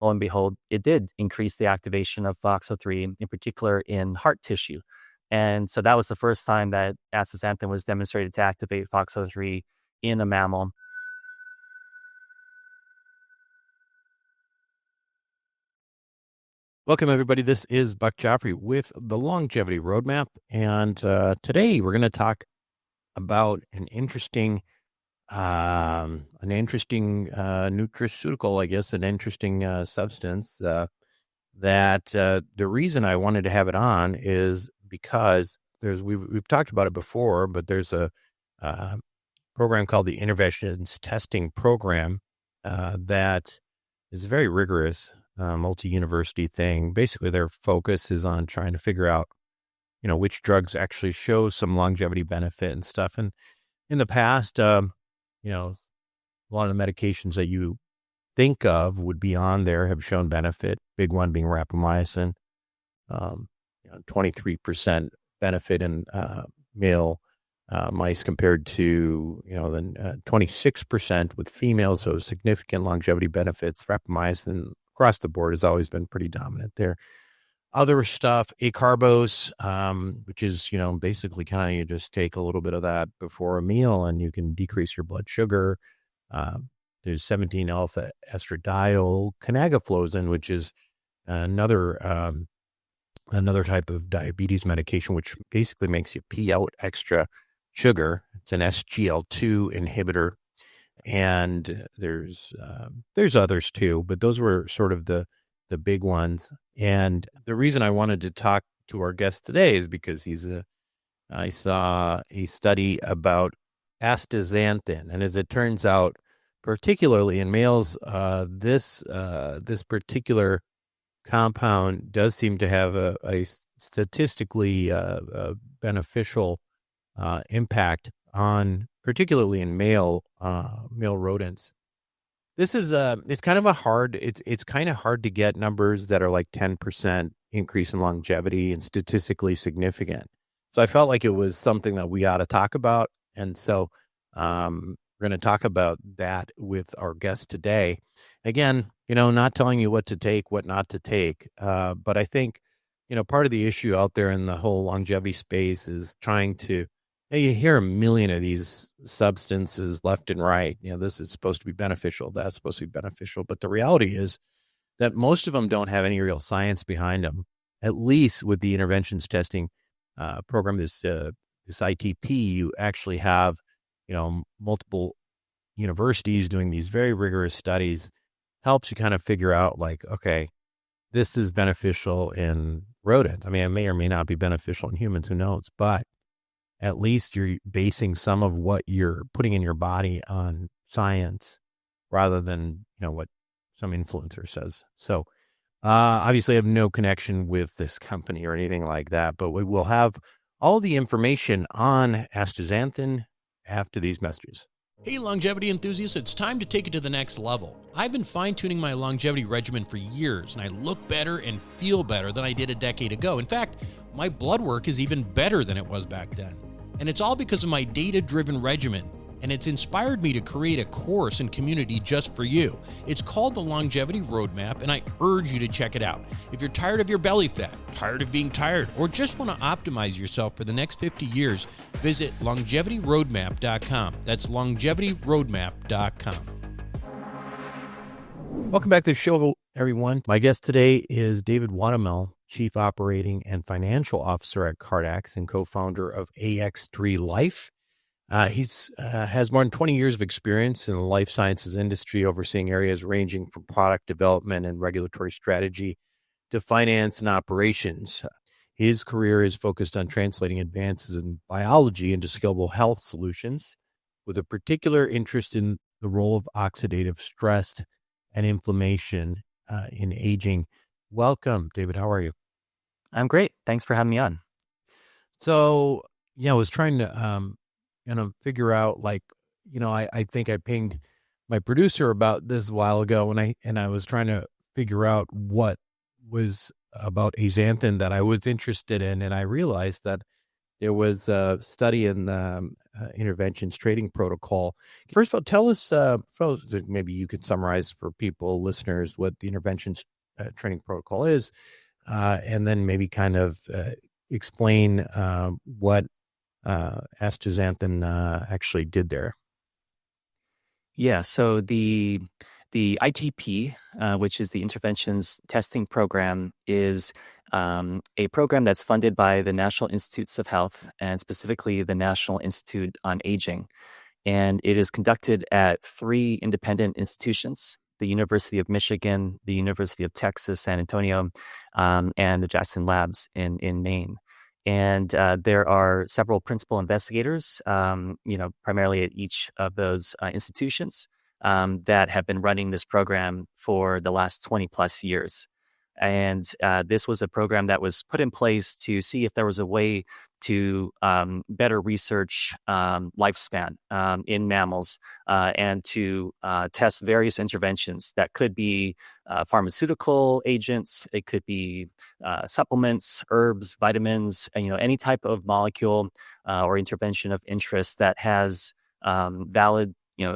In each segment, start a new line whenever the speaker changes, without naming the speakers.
lo and behold, it did increase the activation of FOXO3, in particular in heart tissue. And so that was the first time that astaxanthin was demonstrated to activate FOXO3 in a mammal.
Welcome, everybody. This is Buck Joffrey with the Longevity Roadmap. And today we're going to talk about an interesting nutraceutical, I guess, an interesting substance that the reason I wanted to have it on is because we've talked about it before, but there's a program called the Interventions Testing Program that is very rigorous, multi-university thing. Basically, their focus is on trying to figure out, which drugs actually show some longevity benefit and stuff. And in the past, a lot of the medications that you think of would be on there have shown benefit. Big one being rapamycin, 23% benefit in male mice compared to, the 26% with females. So significant longevity benefits. Rapamycin across the board has always been pretty dominant there. Other stuff, acarbose, which is, basically kind of you just take a little bit of that before a meal and you can decrease your blood sugar. There's 17-alpha estradiol, canagliflozin, which is another type of diabetes medication, which basically makes you pee out extra sugar. It's an SGL2 inhibitor. And there's others too, but those were sort of the big ones. And the reason I wanted to talk to our guest today is because I saw a study about astaxanthin, and as it turns out, particularly in males, this particular compound does seem to have a statistically beneficial impact on, particularly in male rodents. This is it's kind of hard to get numbers that are like 10% increase in longevity and statistically significant. So I felt like it was something that we ought to talk about. And so we're going to talk about that with our guest today. Again, not telling you what to take, what not to take. But I think, part of the issue out there in the whole longevity space is trying to, you hear a million of these substances left and right. This is supposed to be beneficial. That's supposed to be beneficial. But the reality is that most of them don't have any real science behind them, at least with the interventions testing program, this ITP. You actually have, multiple universities doing these very rigorous studies, helps you kind of figure out like, okay, this is beneficial in rodents. I mean, it may or may not be beneficial in humans, who knows, but at least you're basing some of what you're putting in your body on science rather than, what some influencer says. So obviously I have no connection with this company or anything like that, but we will have all the information on astaxanthin after these messages.
Hey, longevity enthusiasts, it's time to take it to the next level. I've been fine-tuning my longevity regimen for years, and I look better and feel better than I did a decade ago. In fact, my blood work is even better than it was back then. And it's all because of my data-driven regimen, and it's inspired me to create a course and community just for you. It's called the Longevity Roadmap, and I urge you to check it out. If you're tired of your belly fat, tired of being tired, or just want to optimize yourself for the next 50 years, visit longevityroadmap.com. That's longevityroadmap.com.
Welcome back to the show, everyone. My guest today is David Watumull, Chief Operating and Financial Officer at Cardax and co-founder of AX3 Life. He's has more than 20 years of experience in the life sciences industry, overseeing areas ranging from product development and regulatory strategy to finance and operations. His career is focused on translating advances in biology into scalable health solutions, with a particular interest in the role of oxidative stress and inflammation in aging. Welcome, David. How are you?
I'm great. Thanks for having me on.
So, I was trying to figure out, like, I think I pinged my producer about this a while ago, and I was trying to figure out what was about astaxanthin that I was interested in, and I realized that there was a study in interventions training protocol. First of all, tell us, maybe you could summarize for people, listeners, what the interventions training protocol is, and then maybe kind of explain what astaxanthin actually did there.
Yeah, so the ITP, which is the Interventions Testing Program, is a program that's funded by the National Institutes of Health and specifically the National Institute on Aging. And it is conducted at 3 independent institutions: the University of Michigan, the University of Texas, San Antonio, and the Jackson Labs in Maine. And there are several principal investigators, primarily at each of those institutions that have been running this program for the last 20 plus years. And this was a program that was put in place to see if there was a way to better research lifespan in mammals and to test various interventions that could be pharmaceutical agents, it could be supplements, herbs, vitamins, any type of molecule or intervention of interest that has valid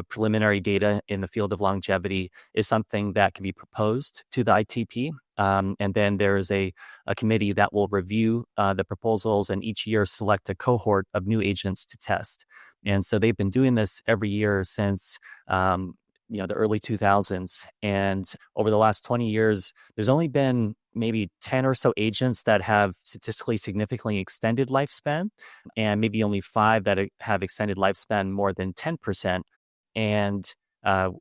preliminary data in the field of longevity is something that can be proposed to the ITP. And then there is a committee that will review the proposals and each year select a cohort of new agents to test. And so they've been doing this every year since the early 2000s. And over the last 20 years, there's only been maybe 10 or so agents that have statistically significantly extended lifespan, and maybe only 5 that have extended lifespan more than 10%. And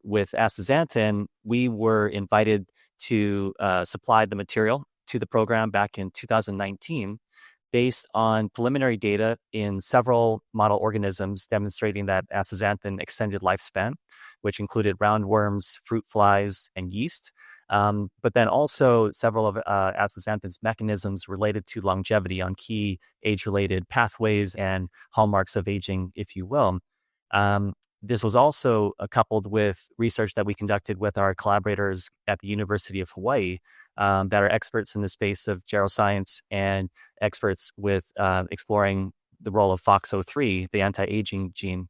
with astaxanthin, we were invited to supply the material to the program back in 2019 based on preliminary data in several model organisms demonstrating that astaxanthin extended lifespan, which included roundworms, fruit flies, and yeast. But then also several of astaxanthin's mechanisms related to longevity on key age-related pathways and hallmarks of aging, if you will. This was also coupled with research that we conducted with our collaborators at the University of Hawaii that are experts in the space of geroscience and experts with exploring the role of FOXO3, the anti-aging gene.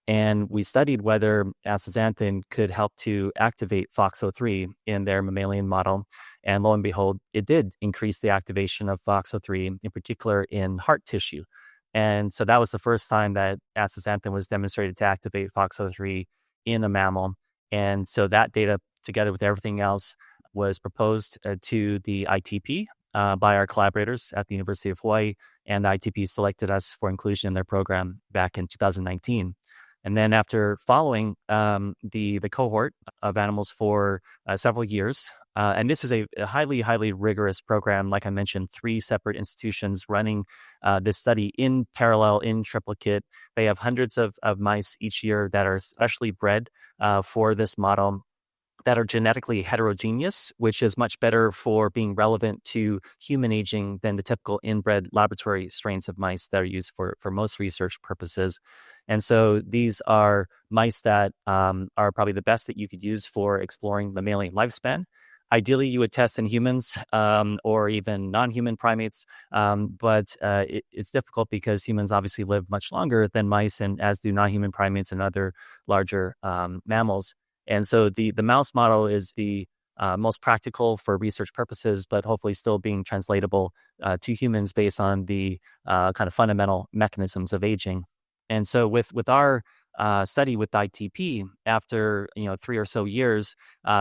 And we studied whether astaxanthin could help to activate FOXO3 in their mammalian model. And lo and behold, it did increase the activation of FOXO3, in particular in heart tissue. And so that was the first time that astaxanthin was demonstrated to activate FOXO3 in a mammal. And so that data, together with everything else, was proposed to the ITP by our collaborators at the University of Hawaii, and the ITP selected us for inclusion in their program back in 2019. And then after following the cohort of animals for several years, and this is a highly, highly rigorous program. Like I mentioned, 3 separate institutions running this study in parallel, in triplicate. They have hundreds of mice each year that are specially bred for this model, that are genetically heterogeneous, which is much better for being relevant to human aging than the typical inbred laboratory strains of mice that are used for most research purposes. And so these are mice that are probably the best that you could use for exploring mammalian lifespan. Ideally, you would test in humans or even non-human primates, but it's difficult because humans obviously live much longer than mice, and as do non-human primates and other larger mammals. And so the mouse model is the most practical for research purposes, but hopefully still being translatable to humans based on the kind of fundamental mechanisms of aging. And so with our study with ITP, after 3 or so years,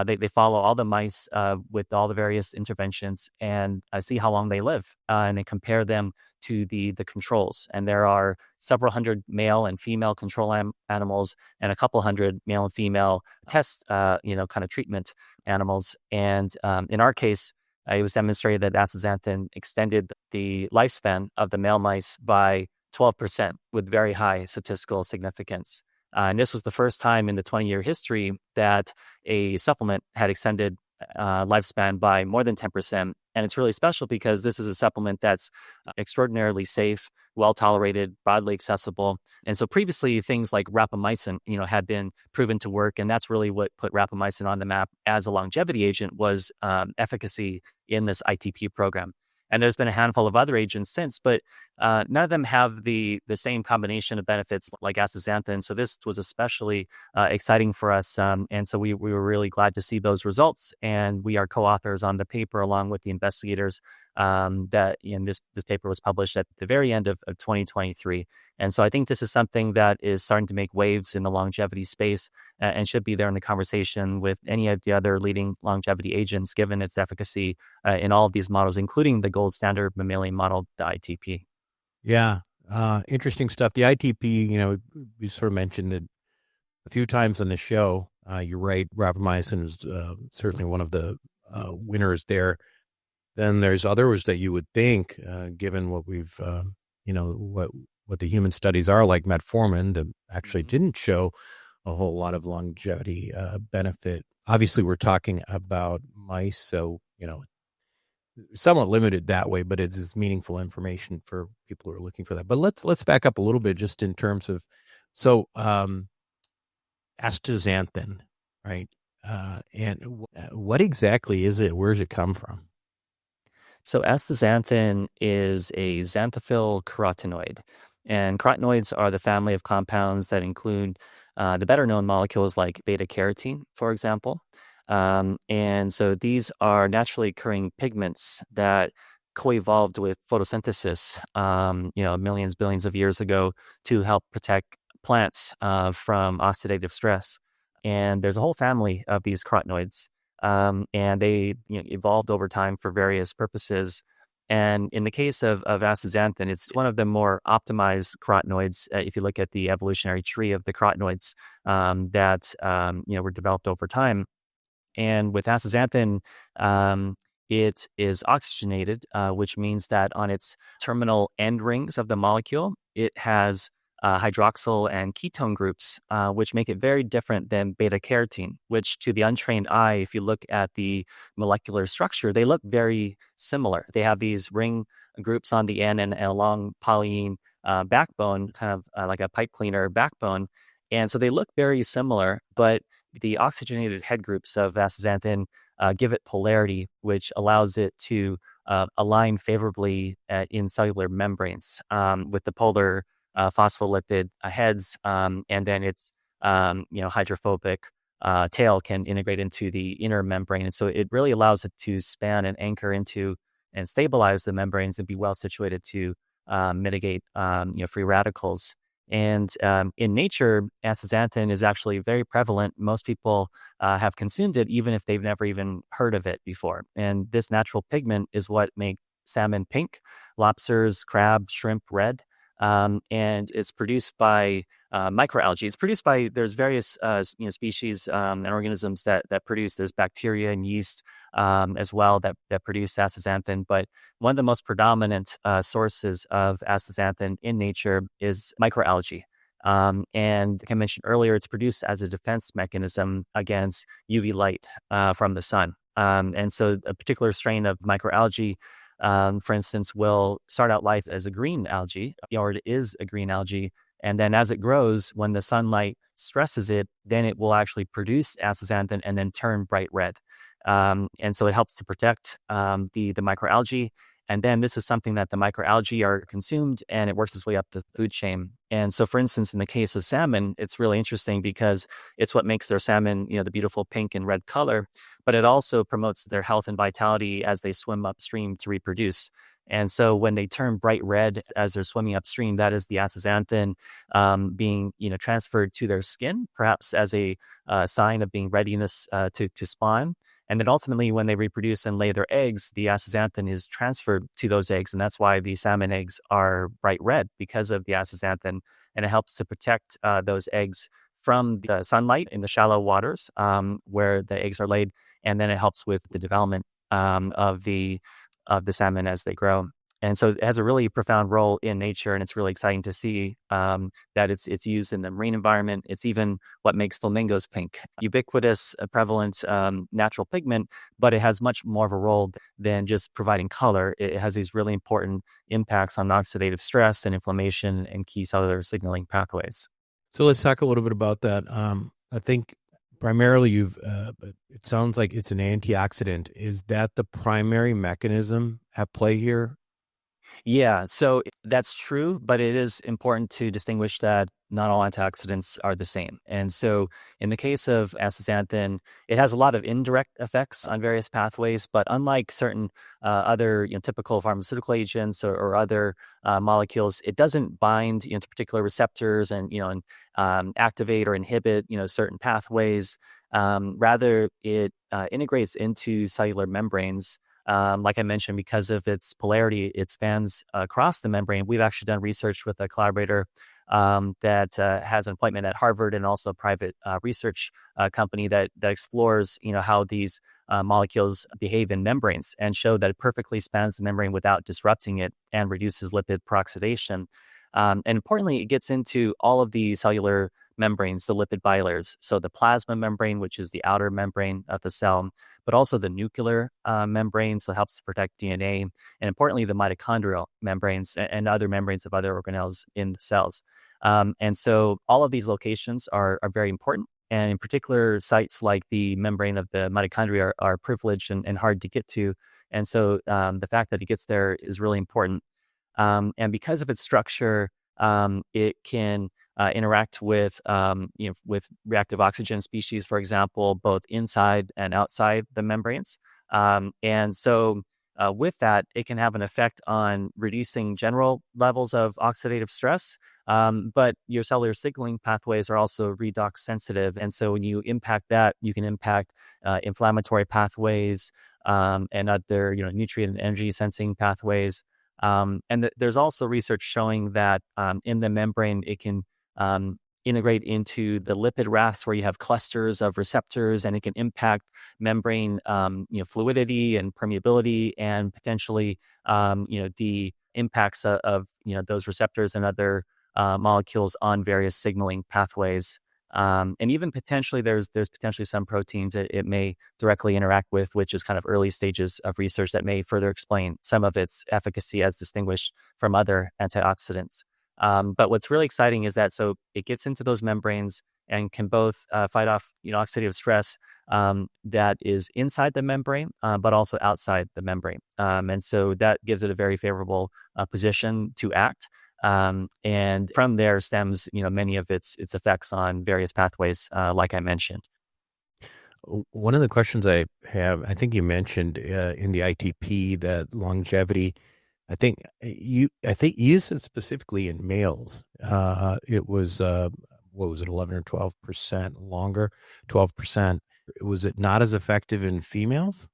they follow all the mice with all the various interventions and see how long they live, and they compare them to the controls. And there are several hundred male and female control animals and a couple hundred male and female test kind of treatment animals. And in our case, it was demonstrated that astaxanthin extended the lifespan of the male mice by 12% with very high statistical significance. And this was the first time in the 20-year history that a supplement had extended lifespan by more than 10%. And it's really special because this is a supplement that's extraordinarily safe, well tolerated, broadly accessible. And so previously, things like rapamycin, had been proven to work, and that's really what put rapamycin on the map as a longevity agent was efficacy in this ITP program. And there's been a handful of other agents since, but none of them have the same combination of benefits like astaxanthin. So this was especially exciting for us. And so we were really glad to see those results. And we are co-authors on the paper along with the investigators this paper was published at the very end of 2023. And so I think this is something that is starting to make waves in the longevity space and should be there in the conversation with any of the other leading longevity agents, given its efficacy in all of these models, including the gold standard mammalian model, the ITP.
Yeah. Interesting stuff. The ITP, we sort of mentioned it a few times on the show. You're right. Rapamycin is certainly one of the winners there. Then there's others that you would think, given what we've, what the human studies are, like metformin, that actually didn't show a whole lot of longevity benefit. Obviously, we're talking about mice, so, somewhat limited that way, but it's meaningful information for people who are looking for that. But let's back up a little bit just in terms of, astaxanthin, right? And what exactly is it? Where does it come from?
So astaxanthin is a xanthophyll carotenoid, and carotenoids are the family of compounds that include the better known molecules like beta carotene, for example. And so these are naturally occurring pigments that co-evolved with photosynthesis, millions, billions of years ago to help protect plants from oxidative stress. And there's a whole family of these carotenoids, and they evolved over time for various purposes. And in the case of astaxanthin, it's one of the more optimized carotenoids. If you look at the evolutionary tree of the carotenoids that were developed over time. And with astaxanthin, it is oxygenated, which means that on its terminal end rings of the molecule, it has hydroxyl and ketone groups, which make it very different than beta carotene, which to the untrained eye, if you look at the molecular structure, they look very similar. They have these ring groups on the end and a long polyene backbone, kind of like a pipe cleaner backbone. And so they look very similar, but the oxygenated head groups of astaxanthin give it polarity, which allows it to align favorably in cellular membranes with the polar phospholipid heads, and then its hydrophobic tail can integrate into the inner membrane. And so it really allows it to span and anchor into and stabilize the membranes and be well situated to mitigate free radicals. And in nature, astaxanthin is actually very prevalent. Most people have consumed it, even if they've never even heard of it before. And this natural pigment is what makes salmon pink, lobsters, crab, shrimp red. And it's produced by microalgae. It's produced by there's various species and organisms that produce. There's bacteria and yeast as well that produce astaxanthin. But one of the most predominant sources of astaxanthin in nature is microalgae. And like I mentioned earlier, it's produced as a defense mechanism against UV light from the sun. And so a particular strain of microalgae, for instance, will start out life as a green algae, or it is a green algae. And then as it grows, when the sunlight stresses it, then it will actually produce astaxanthin and then turn bright red. And so it helps to protect the microalgae. And then this is something that the microalgae are consumed and it works its way up the food chain. And so, for instance, in the case of salmon, it's really interesting because it's what makes their salmon, the beautiful pink and red color, but it also promotes their health and vitality as they swim upstream to reproduce. And so when they turn bright red as they're swimming upstream, that is the astaxanthin being, transferred to their skin, perhaps as a sign of being readiness to spawn. And then ultimately, when they reproduce and lay their eggs, the astaxanthin is transferred to those eggs. And that's why the salmon eggs are bright red, because of the astaxanthin. And it helps to protect those eggs from the sunlight in the shallow waters where the eggs are laid. And then it helps with the development of the salmon as they grow. And so it has a really profound role in nature, and it's really exciting to see that it's used in the marine environment. It's even what makes flamingos pink. Ubiquitous, prevalent natural pigment, but it has much more of a role than just providing color. It has these really important impacts on oxidative stress and inflammation and key cellular signaling pathways.
So let's talk a little bit about that. I think primarily it sounds like it's an antioxidant. Is that the primary mechanism at play here?
Yeah, so that's true, but it is important to distinguish that not all antioxidants are the same. And so, in the case of astaxanthin, it has a lot of indirect effects on various pathways. But unlike certain other typical pharmaceutical agents or other molecules, it doesn't bind to particular receptors and activate or inhibit certain pathways. Rather, it integrates into cellular membranes, like I mentioned, because of its polarity, it spans across the membrane. We've actually done research with a collaborator that has an appointment at Harvard and also a private research company that explores, how these molecules behave in membranes and show that it perfectly spans the membrane without disrupting it and reduces lipid peroxidation. And importantly, it gets into all of the cellular membranes, the lipid bilayers. So the plasma membrane, which is the outer membrane of the cell, but also the nuclear membrane, so it helps to protect DNA, and importantly, the mitochondrial membranes and other membranes of other organelles in the cells. And so all of these locations are very important. And in particular, sites like the membrane of the mitochondria are privileged and hard to get to. And so the fact that it gets there is really important. And because of its structure, it can interact with with reactive oxygen species, for example, both inside and outside the membranes. And so with that, it can have an effect on reducing general levels of oxidative stress. But your cellular signaling pathways are also redox sensitive. And so when you impact that, you can impact inflammatory pathways and other nutrient and energy sensing pathways. And there's also research showing that in the membrane, it can integrate into the lipid rafts where you have clusters of receptors, and it can impact membrane fluidity and permeability, and potentially the impacts of those receptors and other molecules on various signaling pathways. And even potentially there's potentially some proteins that it may directly interact with, which is kind of early stages of research that may further explain some of its efficacy as distinguished from other antioxidants. But what's really exciting is that so it gets into those membranes and can both fight off oxidative stress that is inside the membrane, but also outside the membrane. And so that gives it a very favorable position to act. And from there stems, many of its effects on various pathways, like I mentioned.
One of the questions I have, I think you mentioned in the ITP that longevity. I think you used it specifically in males. It was what was it, 11 or 12% longer, 12%. Was it not as effective in females?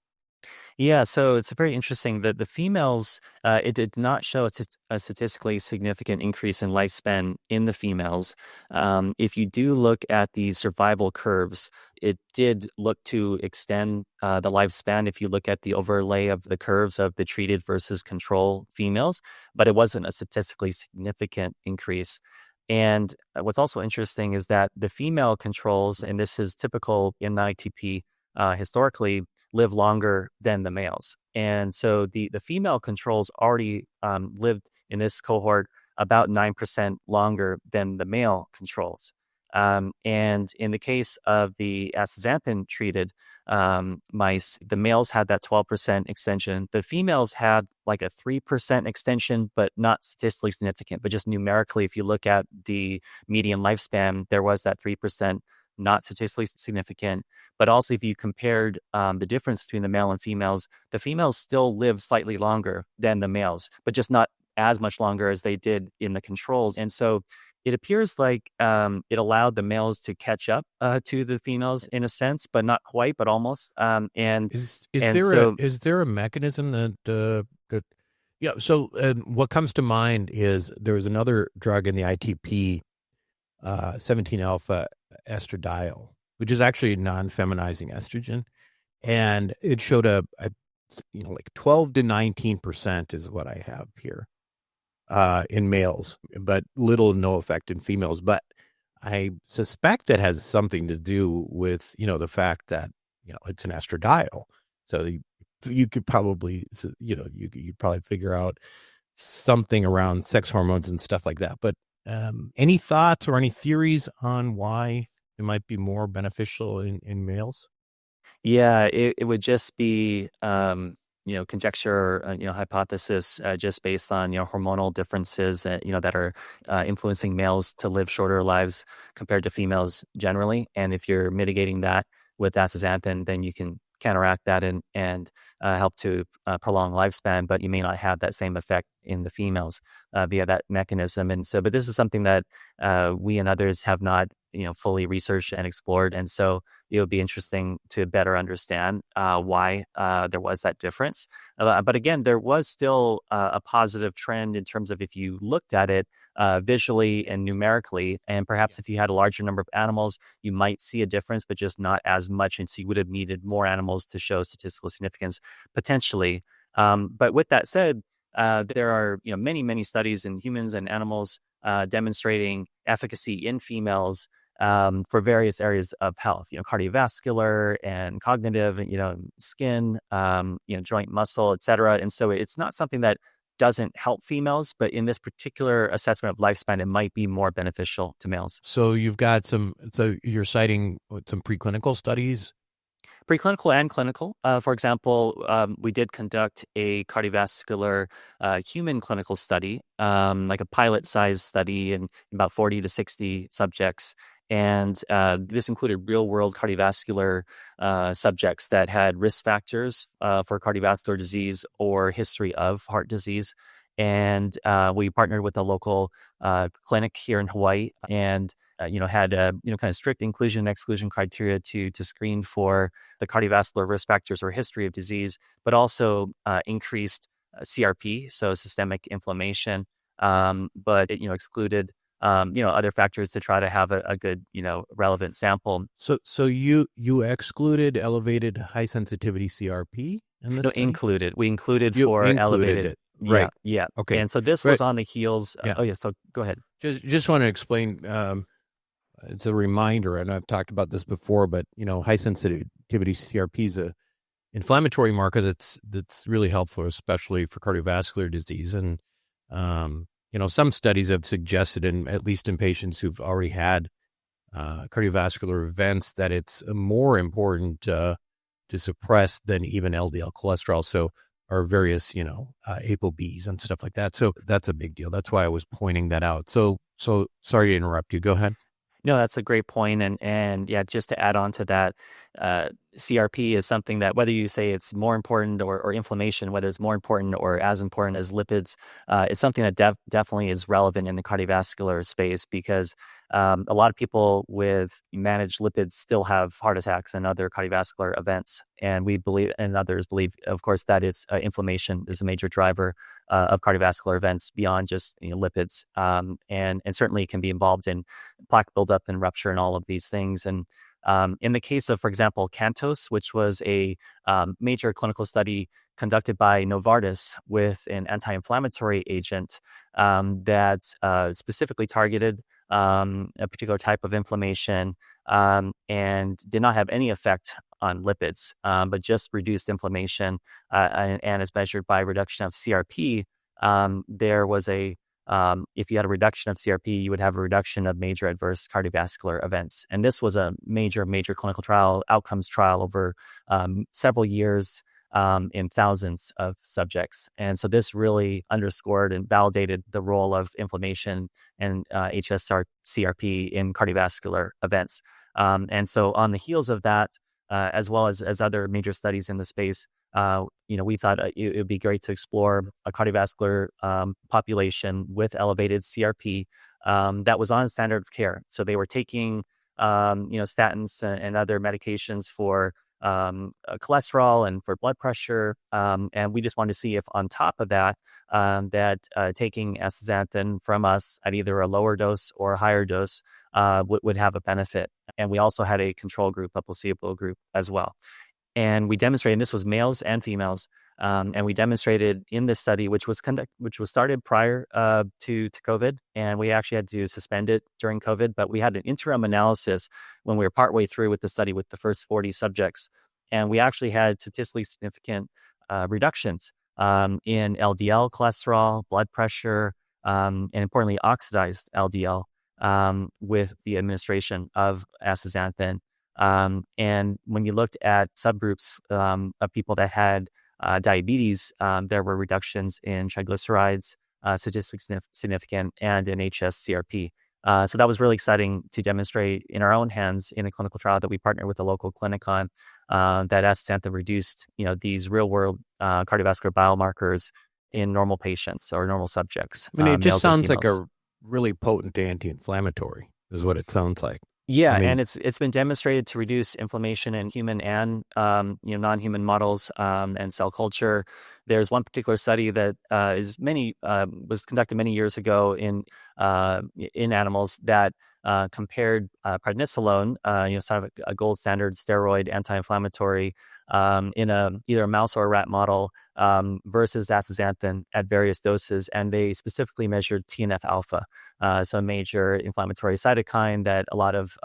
Yeah, so it's very interesting that the females, it did not show a statistically significant increase in lifespan in the females. If you do look at the survival curves, it did look to extend the lifespan if you look at the overlay of the curves of the treated versus control females, but it wasn't a statistically significant increase. And what's also interesting is that the female controls, and this is typical in the ITP historically, live longer than the males. And so the female controls already lived in this cohort about 9% longer than the male controls. And in the case of the astaxanthin treated mice, the males had that 12% extension. The females had like a 3% extension, but not statistically significant. But just numerically, if you look at the median lifespan, there was that 3%, not statistically significant. But also, if you compared the difference between the male and females, the females still live slightly longer than the males, but just not as much longer as they did in the controls. And so it appears like it allowed the males to catch up to the females in a sense, but not quite, but almost. And
Is
and
there
so
a mechanism that yeah? So what comes to mind is there was another drug in the ITP, 17 alpha estradiol, which is actually a non-feminizing estrogen, and it showed like 12 to 19% is what I have here in males, but little to no effect in females. But I suspect that has something to do with the fact that it's an estradiol, so you could probably you'd probably figure out something around sex hormones and stuff like that. But any thoughts or any theories on why it might be more beneficial in males?
Yeah, it would just be, conjecture, hypothesis, just based on, hormonal differences, that are influencing males to live shorter lives compared to females generally. And if you're mitigating that with astaxanthin, then you can counteract that and help to prolong lifespan, but you may not have that same effect in the females via that mechanism. And so, but this is something that we and others have not, fully researched and explored. And so, it would be interesting to better understand why there was that difference. But again, there was still a positive trend in terms of if you looked at it visually and numerically, and perhaps if you had a larger number of animals, you might see a difference, but just not as much. And so you would have needed more animals to show statistical significance potentially. But with that said, there are many studies in humans and animals demonstrating efficacy in females for various areas of health, cardiovascular and cognitive, skin, joint muscle, et cetera. And so it's not something that doesn't help females, but in this particular assessment of lifespan, it might be more beneficial to males.
So you're citing some preclinical studies.
Preclinical and clinical. For example, we did conduct a cardiovascular human clinical study, like a pilot-sized study in about 40 to 60 subjects. And this included real-world cardiovascular subjects that had risk factors for cardiovascular disease or history of heart disease. And we partnered with a local clinic here in Hawaii, and had kind of strict inclusion and exclusion criteria to screen for the cardiovascular risk factors or history of disease, but also increased CRP, so systemic inflammation. But it excluded other factors to try to have a good relevant sample.
So you excluded elevated high sensitivity CRP in this
No,
study?
included. We included
You
for
included
elevated.
it. Right.
Yeah.
Okay.
And so this
Right.
was on the heels.
Yeah.
Oh, yeah. So go ahead.
Just want to explain. It's a reminder, and I've talked about this before, but high sensitivity CRP is a inflammatory marker that's really helpful, especially for cardiovascular disease. And some studies have suggested, at least in patients who've already had cardiovascular events, that it's more important to suppress than even LDL cholesterol. So, or various, ApoBs and stuff like that. So that's a big deal. That's why I was pointing that out. So sorry to interrupt you. Go ahead.
No, that's a great point. And yeah, just to add on to that, CRP is something that whether you say it's more important or inflammation, whether it's more important or as important as lipids, it's something that definitely is relevant in the cardiovascular space because a lot of people with managed lipids still have heart attacks and other cardiovascular events. And we believe, and others believe, of course, that it's inflammation is a major driver of cardiovascular events beyond just lipids, and certainly can be involved in plaque buildup and rupture and all of these things. And in the case of, for example, CANTOS, which was a major clinical study conducted by Novartis with an anti-inflammatory agent that specifically targeted a particular type of inflammation and did not have any effect on lipids, but just reduced inflammation and as measured by reduction of CRP, there was if you had a reduction of CRP, you would have a reduction of major adverse cardiovascular events. And this was a major clinical trial, outcomes trial over several years in thousands of subjects. And so this really underscored and validated the role of inflammation and HSCRP in cardiovascular events. And so on the heels of that, as well as other major studies in the space, we thought it would be great to explore a cardiovascular population with elevated CRP that was on standard of care. So they were taking, statins and other medications for cholesterol and for blood pressure. And we just wanted to see if on top of that, taking astaxanthin from us at either a lower dose or a higher dose would have a benefit. And we also had a control group, a placebo group as well. And we demonstrated, and this was males and females, and we demonstrated in this study, which was started prior to COVID, and we actually had to suspend it during COVID, but we had an interim analysis when we were partway through with the study with the first 40 subjects, and we actually had statistically significant reductions in LDL cholesterol, blood pressure, and importantly, oxidized LDL. with the administration of astaxanthin. And when you looked at subgroups of people that had diabetes, there were reductions in triglycerides, statistically significant, and in HSCRP. So that was really exciting to demonstrate in our own hands in a clinical trial that we partnered with a local clinic on, that astaxanthin reduced, these real world cardiovascular biomarkers in normal patients or normal subjects,
I mean, it just
males and
sounds like
females.
a really potent anti-inflammatory is what it sounds like. I
Yeah,
mean,
and it's been demonstrated to reduce inflammation in human and non-human models and cell culture. There's one particular study that was conducted many years ago in animals that compared prednisolone, sort of a gold standard steroid anti-inflammatory, in either a mouse or a rat model, versus astaxanthin at various doses, and they specifically measured TNF alpha. So a major inflammatory cytokine that a lot of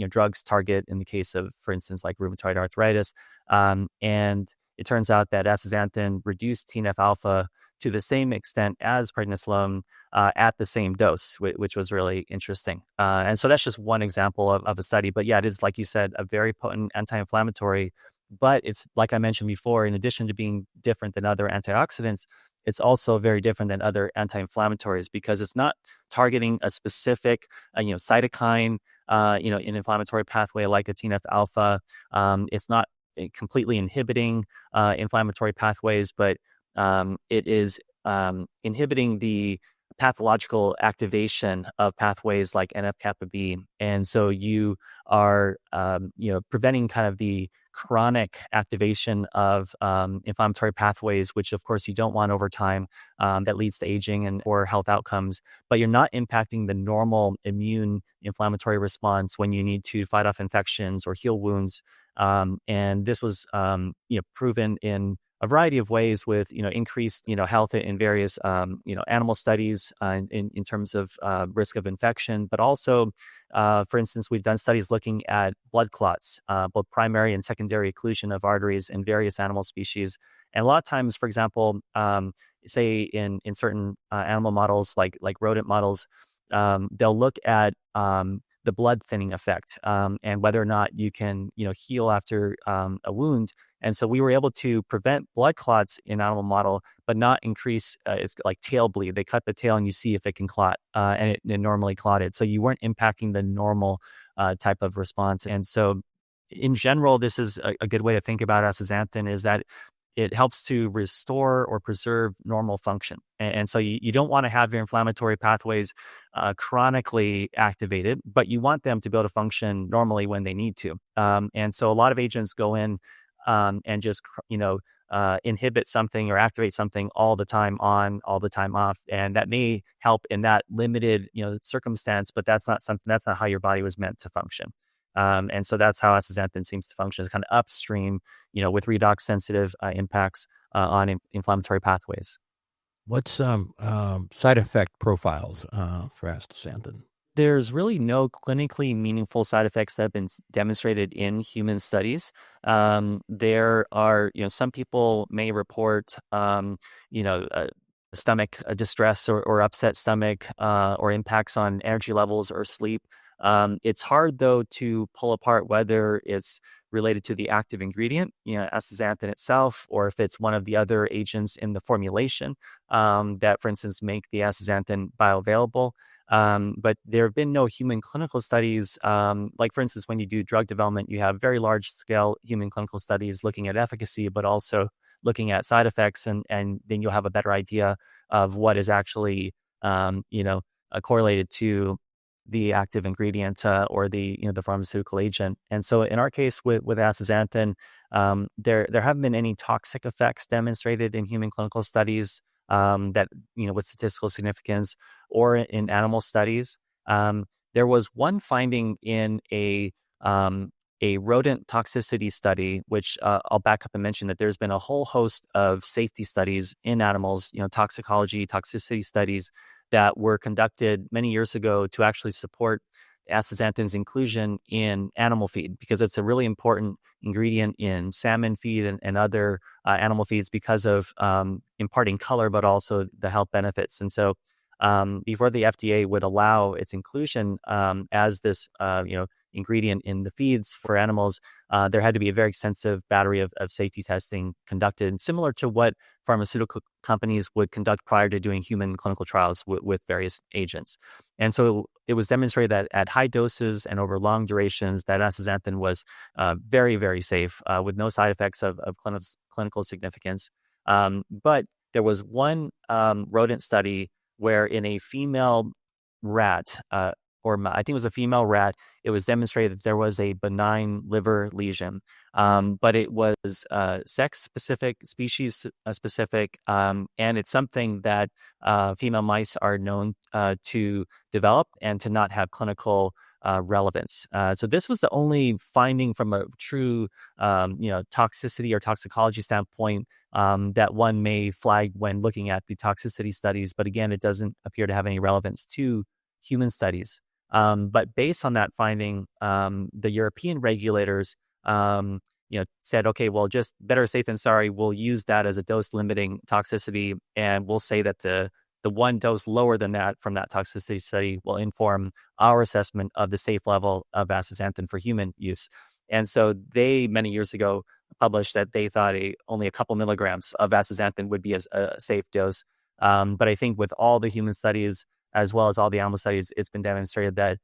drugs target in the case of, for instance, like rheumatoid arthritis. And it turns out that astaxanthin reduced TNF alpha to the same extent as prednisolone at the same dose, which was really interesting. And so that's just one example of a study. But yeah, it is, like you said, a very potent anti-inflammatory. But it's like I mentioned before, in addition to being different than other antioxidants, it's also very different than other anti-inflammatories because it's not targeting a specific, cytokine, in inflammatory pathway like a TNF alpha. It's not completely inhibiting inflammatory pathways, but it is inhibiting the pathological activation of pathways like NF-kappa B. And so you are, preventing kind of the chronic activation of inflammatory pathways, which of course you don't want over time, that leads to aging and or health outcomes. But you're not impacting the normal immune inflammatory response when you need to fight off infections or heal wounds. And this was, proven in a variety of ways with, increased, health in various, animal studies in terms of risk of infection, but also, for instance, we've done studies looking at blood clots, both primary and secondary occlusion of arteries in various animal species. And a lot of times, for example, say in certain animal models, like rodent models, they'll look at the blood thinning effect, and whether or not you can, heal after a wound. And so we were able to prevent blood clots in animal model, but not increase, it's like tail bleed. They cut the tail and you see if it can clot, and it normally clotted. So you weren't impacting the normal type of response. And so in general, this is a good way to think about astaxanthin, is that it helps to restore or preserve normal function. And so you don't want to have your inflammatory pathways chronically activated, but you want them to be able to function normally when they need to. And so a lot of agents go in and just, inhibit something or activate something all the time on, all the time off. And that may help in that limited, circumstance, but that's not how your body was meant to function. And so that's how astaxanthin seems to function, is kind of upstream, with redox sensitive impacts on inflammatory pathways.
what's some side effect profiles for astaxanthin?
There's really no clinically meaningful side effects that have been demonstrated in human studies. There are, some people may report, stomach distress or upset stomach, or impacts on energy levels or sleep. It's hard, though, to pull apart whether it's related to the active ingredient, astaxanthin itself, or if it's one of the other agents in the formulation that, for instance, make the astaxanthin bioavailable. But there have been no human clinical studies. Like, for instance, when you do drug development, you have very large scale human clinical studies looking at efficacy, but also looking at side effects. And then you'll have a better idea of what is actually, correlated to the active ingredient or the pharmaceutical agent. And so in our case with astaxanthin, there haven't been any toxic effects demonstrated in human clinical studies, that, with statistical significance, or in animal studies. There was one finding in a rodent toxicity study, which I'll back up and mention that there's been a whole host of safety studies in animals, toxicology, toxicity studies that were conducted many years ago to actually support astaxanthin's inclusion in animal feed, because it's a really important ingredient in salmon feed and other animal feeds because of imparting color, but also the health benefits. And so before the FDA would allow its inclusion as this ingredient in the feeds for animals, there had to be a very extensive battery of safety testing conducted, similar to what pharmaceutical companies would conduct prior to doing human clinical trials with various agents. And so it was demonstrated that at high doses and over long durations, that astaxanthin was very, very safe with no side effects of clinical significance. But there was one rodent study where in a female rat, I think it was a female rat, it was demonstrated that there was a benign liver lesion, but it was sex specific, species specific, and it's something that female mice are known to develop and to not have clinical relevance. So this was the only finding from a true, toxicity or toxicology standpoint that one may flag when looking at the toxicity studies. But again, it doesn't appear to have any relevance to human studies. But based on that finding, the European regulators, said, okay, well, just better safe than sorry. We'll use that as a dose limiting toxicity, and we'll say that the one dose lower than that from that toxicity study will inform our assessment of the safe level of astaxanthin for human use. And so they, many years ago, published that they thought only a couple milligrams of astaxanthin would be a safe dose. But I think with all the human studies, as well as all the animal studies, it's been demonstrated that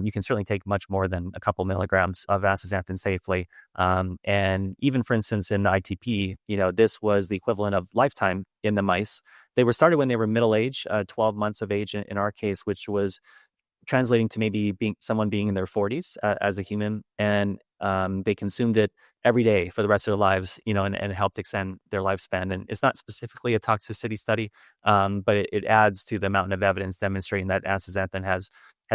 you can certainly take much more than a couple milligrams of astaxanthin safely. And even, for instance, in the ITP, this was the equivalent of lifetime in the mice. They were started when they were middle age, 12 months of age in our case, which was translating to maybe someone being in their 40s as a human. And they consumed it every day for the rest of their lives, and it helped extend their lifespan. And it's not specifically a toxicity study, but it adds to the mountain of evidence demonstrating that astaxanthin has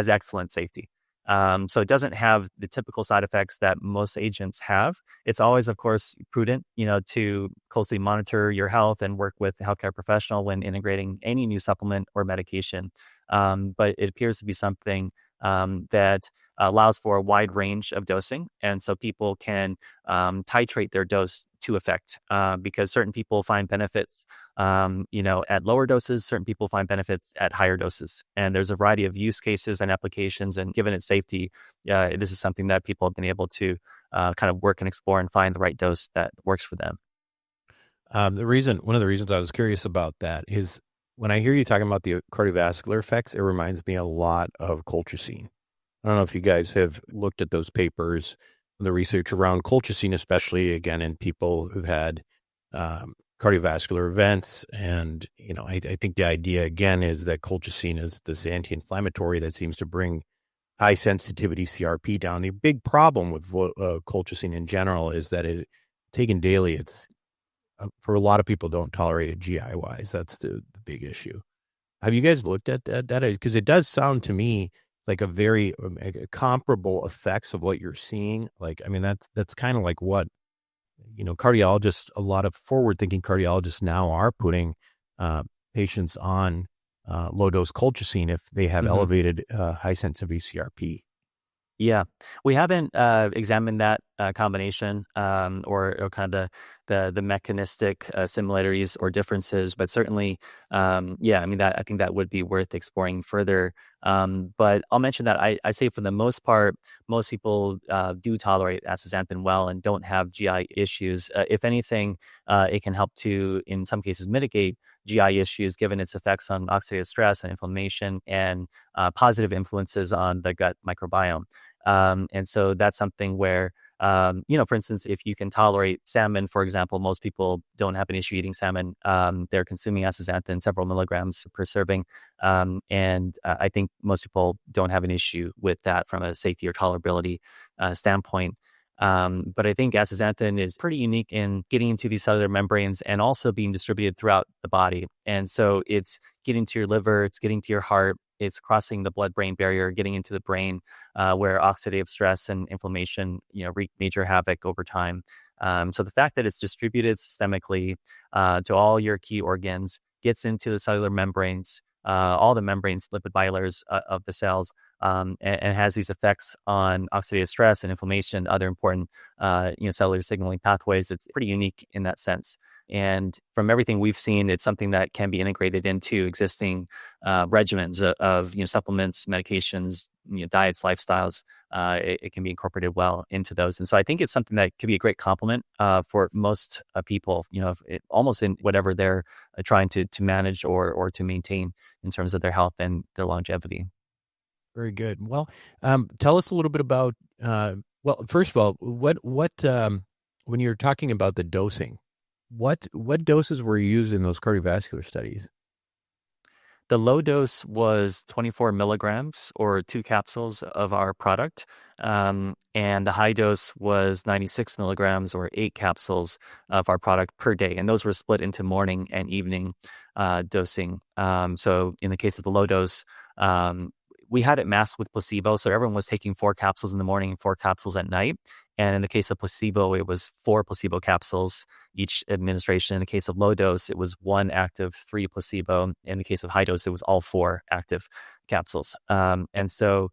excellent safety. So it doesn't have the typical side effects that most agents have. It's always, of course, prudent, to closely monitor your health and work with a healthcare professional when integrating any new supplement or medication. But it appears to be something that allows for a wide range of dosing. And so people can titrate their dose to effect because certain people find benefits, at lower doses, certain people find benefits at higher doses. And there's a variety of use cases and applications. And given its safety, this is something that people have been able to kind of work and explore and find the right dose that works for them.
One of the reasons I was curious about that is when I hear you talking about the cardiovascular effects, it reminds me a lot of colchicine. I don't know if you guys have looked at those papers, the research around colchicine, especially again in people who've had cardiovascular events. And, I think the idea again is that colchicine is this anti-inflammatory that seems to bring high sensitivity CRP down. The big problem with colchicine in general is that it taken daily, it's for a lot of people don't tolerate it GI wise. That's the big issue. Have you guys looked at that? Because it does sound to me like a very comparable effects of what you're seeing. That's kind of like what, cardiologists, a lot of forward thinking cardiologists now are putting patients on low dose colchicine if they have elevated high sensitivity CRP.
Yeah, we haven't examined that combination or kind of the mechanistic similarities or differences, but certainly, I think that would be worth exploring further. But I'll mention that I say for the most part, most people do tolerate astaxanthin well and don't have GI issues. If anything, it can help to, in some cases, mitigate GI issues given its effects on oxidative stress and inflammation and positive influences on the gut microbiome. And so that's something where, for instance, if you can tolerate salmon, for example, most people don't have an issue eating salmon. They're consuming astaxanthin several milligrams per serving. And I think most people don't have an issue with that from a safety or tolerability standpoint. But I think astaxanthin is pretty unique in getting into these cellular membranes and also being distributed throughout the body. And so it's getting to your liver, it's getting to your heart, it's crossing the blood-brain barrier, getting into the brain, where oxidative stress and inflammation, wreak major havoc over time. So the fact that it's distributed systemically to all your key organs, gets into the cellular membranes, all the membranes, lipid bilayers of the cells, and has these effects on oxidative stress and inflammation, other important cellular signaling pathways. It's pretty unique in that sense. And from everything we've seen, it's something that can be integrated into existing regimens of supplements, medications, diets, lifestyles. It can be incorporated well into those. And so I think it's something that could be a great complement for most people, almost in whatever they're trying to manage or to maintain in terms of their health and their longevity.
Very good. Well, tell us a little bit about, well, first of all, what when you're talking about the dosing, what doses were used in those cardiovascular studies?
The low dose was 24 milligrams or 2 capsules of our product. And the high dose was 96 milligrams or 8 capsules of our product per day. And those were split into morning and evening dosing. So in the case of the low dose, we had it masked with placebo. So everyone was taking 4 capsules in the morning and 4 capsules at night. And in the case of placebo, it was 4 placebo capsules each administration. In the case of low dose, it was 1 active, 3 placebo. In the case of high dose, it was all 4 active capsules. And so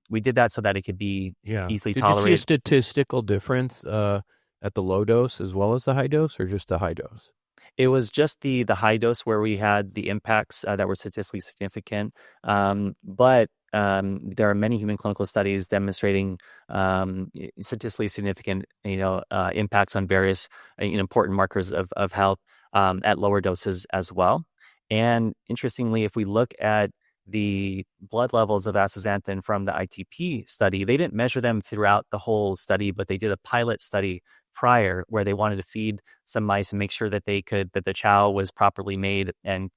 we did that so that it could be easily
Did
tolerated.
you see a statistical difference at the low dose as well as the high dose, or just the high dose?
It was just the high dose where we had the impacts that were statistically significant. But there are many human clinical studies demonstrating statistically significant, impacts on various important markers of health at lower doses as well. And interestingly, if we look at the blood levels of astaxanthin from the ITP study, they didn't measure them throughout the whole study, but they did a pilot study prior where they wanted to feed some mice and make sure that that the chow was properly made and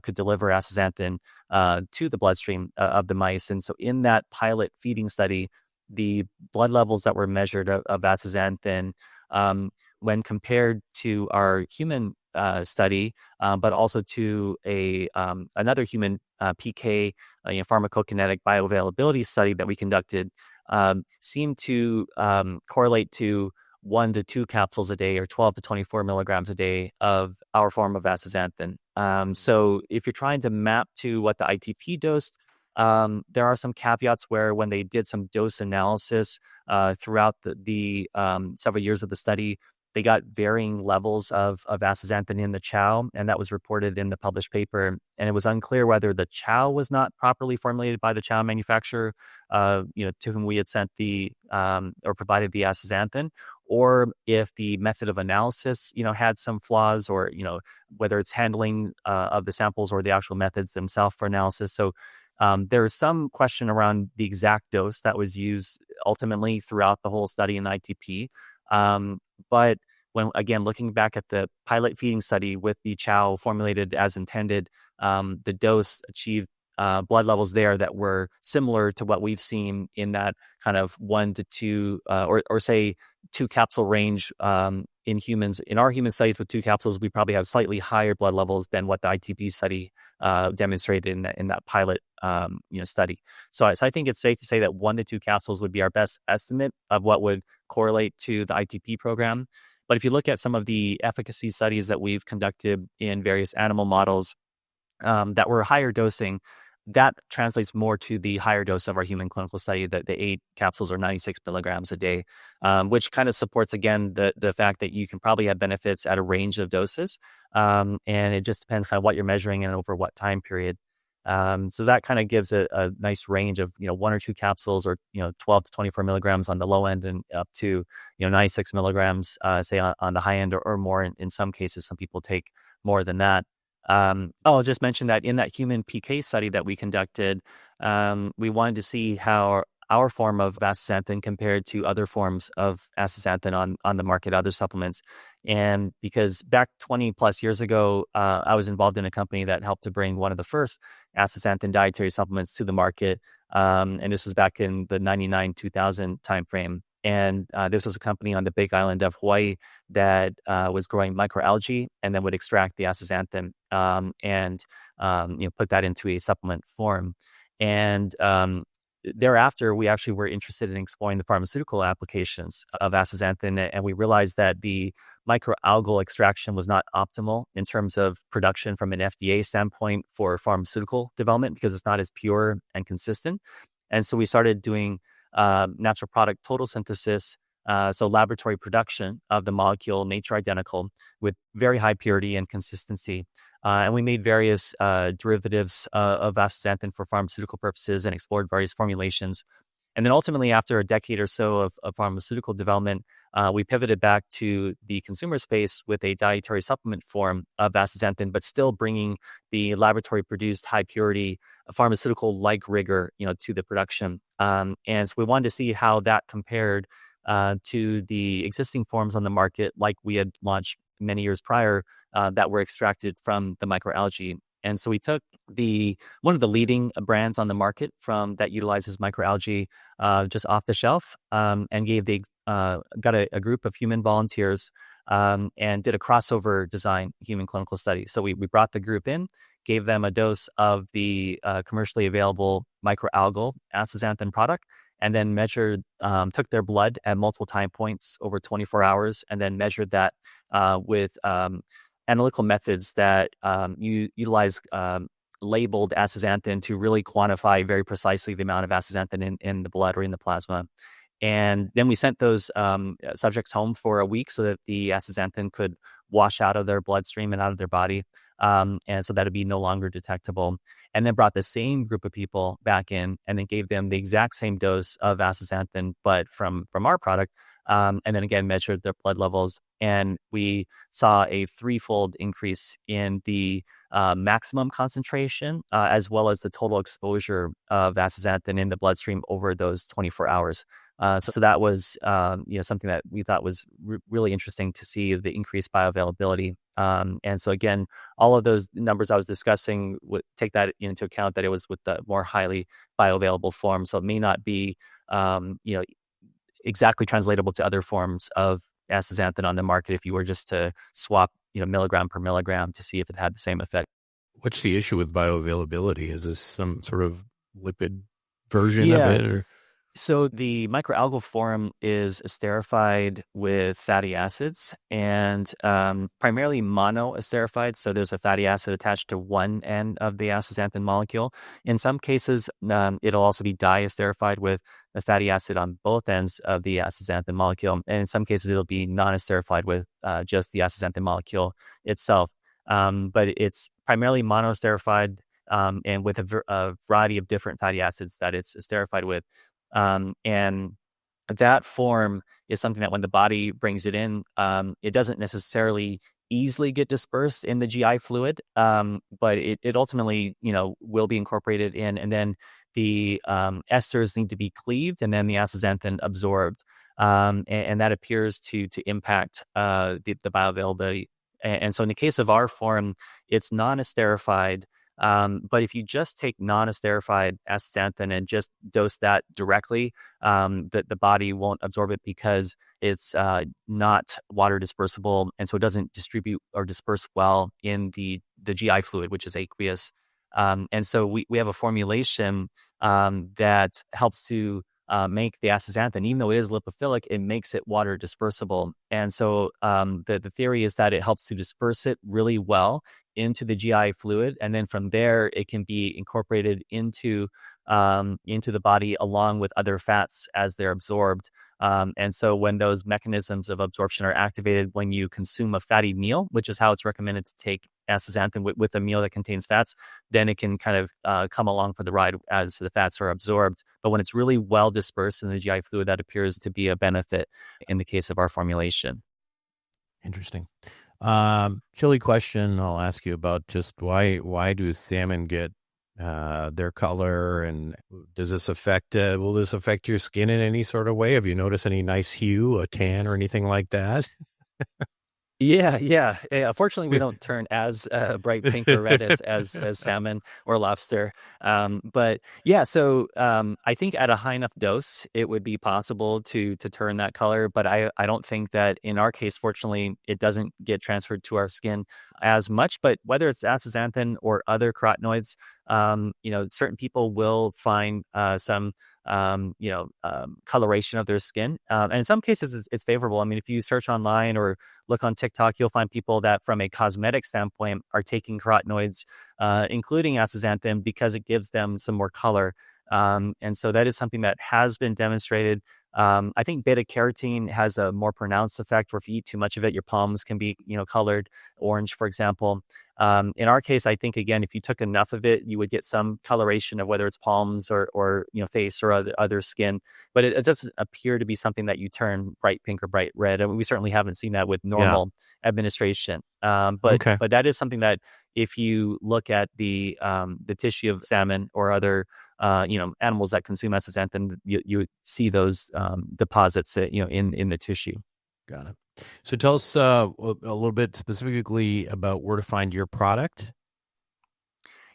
could deliver astaxanthin to the bloodstream of the mice. And so in that pilot feeding study, the blood levels that were measured of astaxanthin, when compared to our human study, but also to another human PK pharmacokinetic bioavailability study that we conducted, seemed to correlate to 1 to 2 capsules a day or 12 to 24 milligrams a day of our form of astaxanthin. So if you're trying to map to what the ITP dosed, there are some caveats where when they did some dose analysis throughout the several years of the study, they got varying levels of astaxanthin in the chow, and that was reported in the published paper. And it was unclear whether the chow was not properly formulated by the chow manufacturer, to whom we had sent or provided the astaxanthin, or if the method of analysis, had some flaws, or whether it's handling of the samples or the actual methods themselves for analysis. So there is some question around the exact dose that was used ultimately throughout the whole study in ITP. But when, again, looking back at the pilot feeding study with the chow formulated as intended, the dose achieved blood levels there that were similar to what we've seen in that kind of 1 to 2, or say 2 capsule range in humans. In our human studies with 2 capsules, we probably have slightly higher blood levels than what the ITP study demonstrated in that pilot study. So I think it's safe to say that 1 to 2 capsules would be our best estimate of what would correlate to the ITP program. But if you look at some of the efficacy studies that we've conducted in various animal models that were higher dosing, that translates more to the higher dose of our human clinical study, the 8 capsules or 96 milligrams a day, which kind of supports, again, the fact that you can probably have benefits at a range of doses. And it just depends on what you're measuring and over what time period. So that kind of gives a nice range of 1 or 2 capsules, or 12 to 24 milligrams on the low end, and up to 96 milligrams, say on the high end, or more in some cases. Some people take more than that. I'll just mention that in that human PK study that we conducted, we wanted to see how our form of astaxanthin compared to other forms of astaxanthin on the market, other supplements. And because back 20 plus years ago, I was involved in a company that helped to bring one of the first astaxanthin dietary supplements to the market. And this was back in the 99-2000 timeframe. And this was a company on the Big Island of Hawaii that was growing microalgae and then would extract the astaxanthin and put that into a supplement form. And thereafter, we actually were interested in exploring the pharmaceutical applications of astaxanthin, and we realized that the microalgal extraction was not optimal in terms of production from an FDA standpoint for pharmaceutical development because it's not as pure and consistent. And so we started doing natural product total synthesis, so laboratory production of the molecule, nature identical, with very high purity and consistency. And we made various derivatives of astaxanthin for pharmaceutical purposes and explored various formulations. And then ultimately, after a decade or so of pharmaceutical development, we pivoted back to the consumer space with a dietary supplement form of astaxanthin, but still bringing the laboratory-produced high purity pharmaceutical-like rigor, to the production. And so we wanted to see how that compared to the existing forms on the market, like we had launched many years prior, that were extracted from the microalgae. And so we took one of the leading brands on the market from that utilizes microalgae just off the shelf, and got a group of human volunteers and did a crossover design human clinical study. So we brought the group in, gave them a dose of the commercially available microalgal astaxanthin product, and then took their blood at multiple time points over 24 hours, and then measured that with analytical methods that utilize labeled astaxanthin to really quantify very precisely the amount of astaxanthin in the blood or in the plasma. And then we sent those subjects home for a week so that the astaxanthin could wash out of their bloodstream and out of their body. And so that would be no longer detectable. And then brought the same group of people back in and then gave them the exact same dose of astaxanthin, but from our product. And then again, measured their blood levels. And we saw a threefold increase in the maximum concentration, as well as the total exposure of astaxanthin in the bloodstream over those 24 hours. So that was something that we thought was really interesting to see the increased bioavailability. And so again, all of those numbers I was discussing would take that into account, that it was with the more highly bioavailable form. So it may not be exactly translatable to other forms of astaxanthin on the market if you were just to swap milligram per milligram to see if it had the same effect.
What's the issue with bioavailability? Is this some sort of lipid version of it? Or?
So the microalgal form is esterified with fatty acids, and primarily monoesterified. So there's a fatty acid attached to one end of the astaxanthin molecule. In some cases, it'll also be diesterified with a fatty acid on both ends of the astaxanthin molecule. And in some cases, it'll be non-esterified with just the astaxanthin molecule itself. But it's primarily monoesterified and with a variety of different fatty acids that it's esterified with. And that form is something that when the body brings it in, it doesn't necessarily easily get dispersed in the GI fluid, but it ultimately, will be incorporated in, and then the esters need to be cleaved, and then the astaxanthin absorbed, and that appears to impact the bioavailability. And so in the case of our form, it's non-esterified. But if you just take non-esterified astaxanthin and just dose that directly, the body won't absorb it because it's not water dispersible, and so it doesn't distribute or disperse well in the GI fluid, which is aqueous. And so we have a formulation that helps to make the astaxanthin, even though it is lipophilic, it makes it water dispersible. And so the theory is that it helps to disperse it really well into the GI fluid, and then from there it can be incorporated into the body along with other fats as they're absorbed. And so when those mechanisms of absorption are activated when you consume a fatty meal, which is how it's recommended to take astaxanthin with a meal that contains fats, then it can kind of come along for the ride as the fats are absorbed. But when it's really well dispersed in the GI fluid, that appears to be a benefit in the case of our formulation.
Interesting. Chilly question I'll ask you about, just why do salmon get their color, and does this will this affect your skin in any sort of way? Have you noticed any nice hue, a tan or anything like that?
Yeah. Fortunately, we don't turn as bright pink or red as salmon or lobster. But yeah, so I think at a high enough dose, it would be possible to turn that color. But I don't think that in our case, fortunately, it doesn't get transferred to our skin as much. But whether it's astaxanthin or other carotenoids, certain people will find some coloration of their skin. And in some cases, it's favorable. I mean, if you search online or look on TikTok, you'll find people that, from a cosmetic standpoint, are taking carotenoids, including astaxanthin, because it gives them some more color. And so that is something that has been demonstrated. I think beta carotene has a more pronounced effect, where if you eat too much of it, your palms can be, colored orange, for example. In our case, I think, again, if you took enough of it, you would get some coloration of whether it's palms or face or other skin. But it doesn't appear to be something that you turn bright pink or bright red. And we certainly haven't seen that with
Yeah.
normal administration. But
Okay.
that is something that, if you look at the tissue of salmon or other animals that consume astaxanthin, you see those deposits in the tissue.
Got it. So tell us a little bit specifically about where to find your product.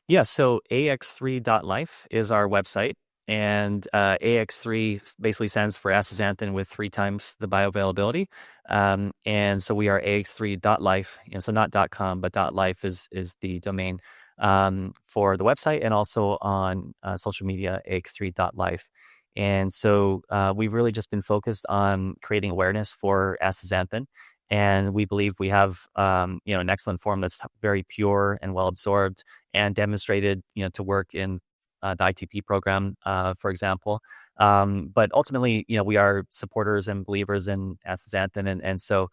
Yeah, so ax3.life is our website, and AX3 basically stands for astaxanthin with 3 times the bioavailability. And so we are ax3.life, so not .com, but .life is the domain for the website, and also on social media, ax3.life. And so we've really just been focused on creating awareness for astaxanthin. And we believe we have, an excellent form that's very pure and well absorbed, and demonstrated, to work in the ITP program, for example. But ultimately, we are supporters and believers in astaxanthin, and so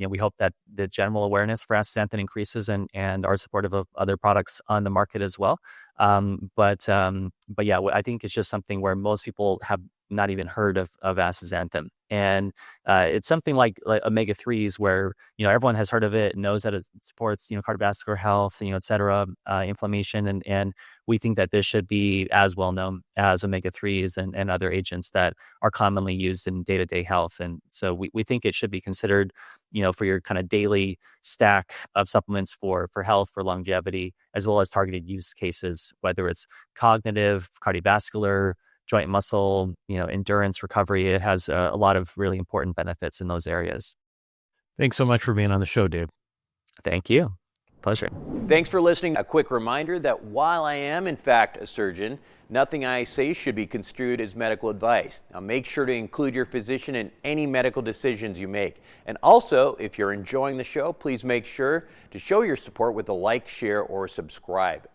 we hope that the general awareness for astaxanthin increases, and are supportive of other products on the market as well. But yeah, I think it's just something where most people have not even heard of astaxanthin. And it's something like omega-3s, where everyone has heard of it and knows that it supports cardiovascular health, et cetera, inflammation, and we think that this should be as well known as omega-3s and other agents that are commonly used in day-to-day health. And so we think it should be considered for your kind of daily stack of supplements for health, for longevity, as well as targeted use cases, whether it's cognitive, cardiovascular, joint muscle, endurance, recovery. It has a lot of really important benefits in those areas.
Thanks so much for being on the show, Dave.
Thank you. Pleasure.
Thanks for listening. A quick reminder that while I am, in fact, a surgeon, nothing I say should be construed as medical advice. Now, make sure to include your physician in any medical decisions you make. And also, if you're enjoying the show, please make sure to show your support with a like, share, or subscribe.